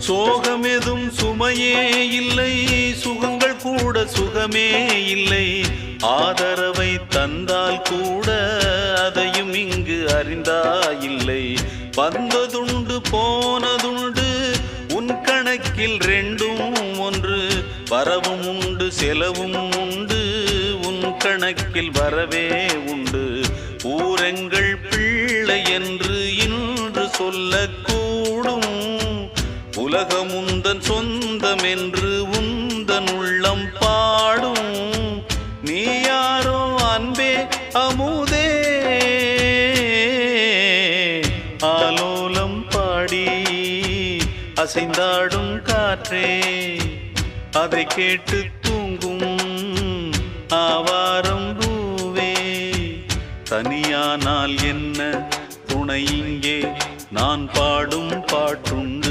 சோகமெதும் சுமையே இல்லை, சுகங்கள் கூட சுகமே இல்லை. ஆதரவை தந்தால் கூட அதையும் இங்கு அறிந்தாயில்லை. வந்ததுண்டு போனதுண்டு உன் கணக்கில் ரெண்டும் ஒன்று. வரவும் உண்டு செலவும் உண்டு, உன் கணக்கில் வரவே உண்டு. ஊரெங்கள் பிள்ளை என்று இன்று சொல்லக்கூடும். உலகம் உந்தன் சொந்தம் என்று உந்தன் உள்ளம் பாடும். நீ யாரோ அன்பே அமுதே, ஆலோலம் பாடி அசைந்தாடும் காற்றே, அதை கேட்டு தூங்கும் ஆவாரம் பூவே. தனியானால் என்ன துணை இங்கே, நான் பாடும் பாட்டுண்டு.